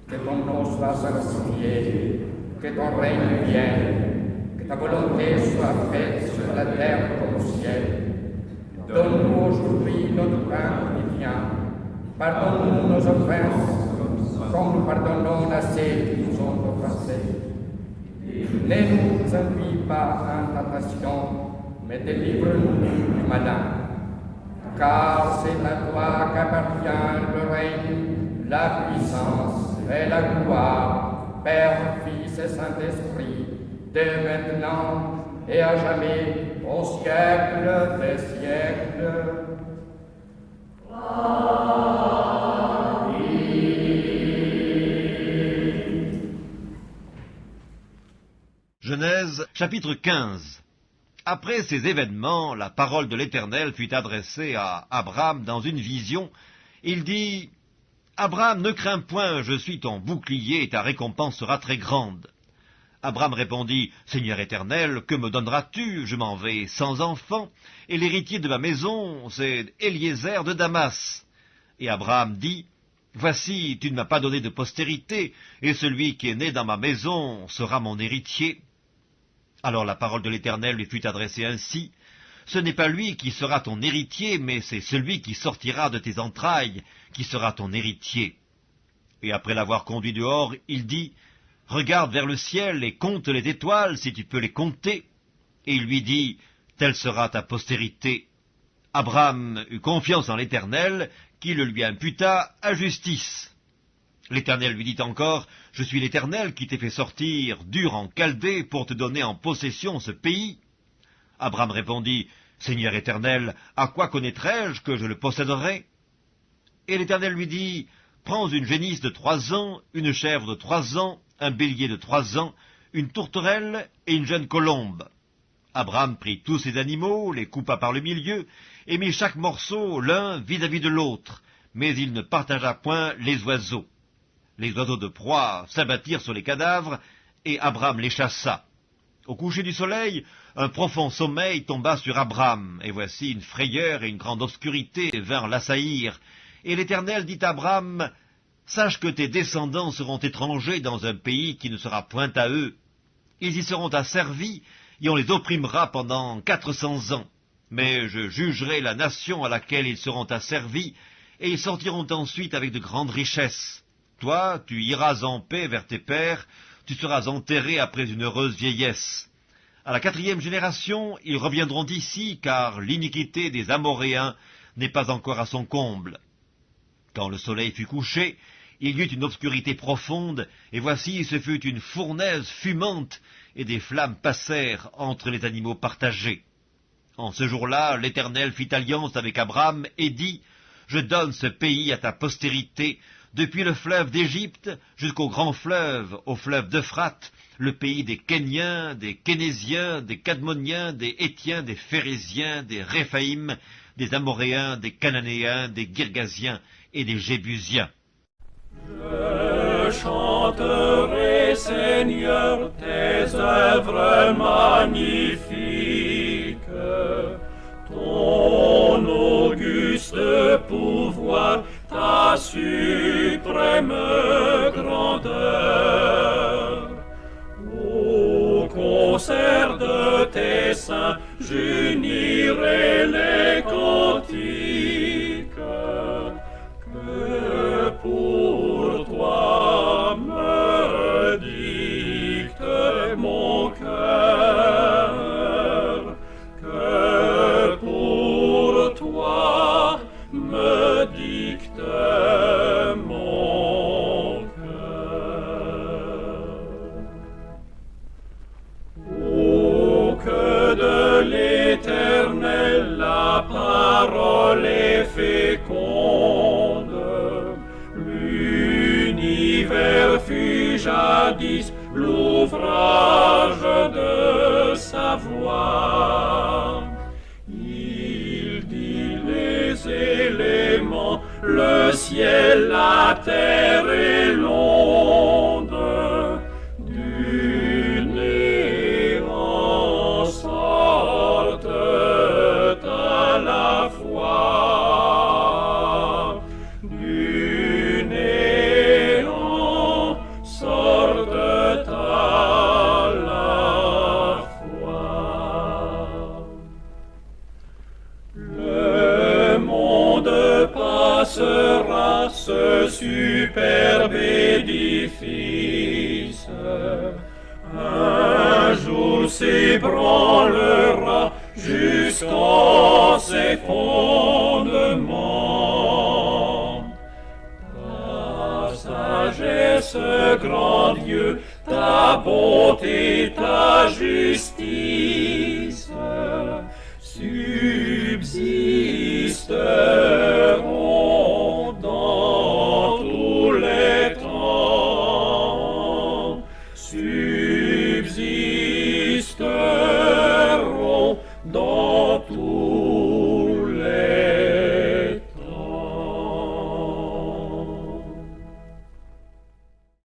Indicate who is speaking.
Speaker 1: Que ton nom soit sanctifié, que ton règne vienne, que ta volonté soit faite sur la terre comme au ciel. Donne-nous aujourd'hui notre pain quotidien. Pardonne-nous nos offenses, comme nous pardonnons à ceux qui nous ont offensés. Ne nous induis pas en tentation, mais délivre-nous du malin. Car c'est à toi qu'appartient le règne, la puissance et la gloire, Père, Fils et Saint-Esprit, dès maintenant et à jamais, au siècle des siècles.
Speaker 2: Genèse, chapitre 15. Après ces événements, la parole de l'Éternel fut adressée à Abraham dans une vision. Il dit, « Abraham, ne crains point, je suis ton bouclier et ta récompense sera très grande. » Abraham répondit, « Seigneur Éternel, que me donneras-tu? Je m'en vais sans enfant, et l'héritier de ma maison, c'est Eliezer de Damas. » Et Abraham dit, « Voici, tu ne m'as pas donné de postérité, et celui qui est né dans ma maison sera mon héritier. » Alors la parole de l'Éternel lui fut adressée ainsi, « Ce n'est pas lui qui sera ton héritier, mais c'est celui qui sortira de tes entrailles, qui sera ton héritier. » Et après l'avoir conduit dehors, il dit, « Regarde vers le ciel et compte les étoiles, si tu peux les compter. » Et il lui dit, « Telle sera ta postérité. » Abraham eut confiance en l'Éternel, qui le lui imputa à justice. L'Éternel lui dit encore, « Je suis l'Éternel qui t'ai fait sortir d'Ur en Chaldée pour te donner en possession ce pays. » Abraham répondit, « Seigneur Éternel, à quoi connaîtrai-je que je le posséderai ?» Et l'Éternel lui dit, « Prends une génisse de 3 ans, une chèvre de 3 ans, un bélier de 3 ans, une tourterelle et une jeune colombe. » Abraham prit tous ces animaux, les coupa par le milieu, et mit chaque morceau l'un vis-à-vis de l'autre, mais il ne partagea point les oiseaux. Les oiseaux de proie s'abattirent sur les cadavres, et Abraham les chassa. Au coucher du soleil, un profond sommeil tomba sur Abraham, et voici une frayeur et une grande obscurité vinrent l'assaillir. Et l'Éternel dit à Abraham, « Sache que tes descendants seront étrangers dans un pays qui ne sera point à eux. Ils y seront asservis, et on les opprimera pendant 400 ans. Mais je jugerai la nation à laquelle ils seront asservis, et ils sortiront ensuite avec de grandes richesses. Toi, tu iras en paix vers tes pères, tu seras enterré après une heureuse vieillesse. À la 4e génération, ils reviendront ici, car l'iniquité des Amoréens n'est pas encore à son comble. » Quand le soleil fut couché, il y eut une obscurité profonde, et voici ce fut une fournaise fumante, et des flammes passèrent entre les animaux partagés. En ce jour-là, l'Éternel fit alliance avec Abraham et dit, « Je donne ce pays à ta postérité, depuis le fleuve d'Égypte jusqu'au grand fleuve, au fleuve d'Euphrate, le pays des Kéniens, des Kénésiens, des Cadmoniens, des Hétiens, des Phéréziens, des Réphaïm, des Amoréens, des Cananéens, des Girgasiens et des Jébusiens. »
Speaker 3: Je chanterai, Seigneur, tes œuvres magnifiques, ton auguste pouvoir, ta suprême grandeur. Au concert de tes saints, j'unirai les cantiques que pour toi me dicte mon cœur, que pour toi me dicte mon cœur. Oh, que de l'Éternel la parole est féconde, l'univers fut jadis l'ouvrage de sa voix. Il dit les éléments, le ciel, la terre et l'onde, du néant sortent à la fois, du néant l'édifice. Un jour s'ébranlera jusqu'en ses fondements. Ta sagesse, grand Dieu, ta bonté, ta justice,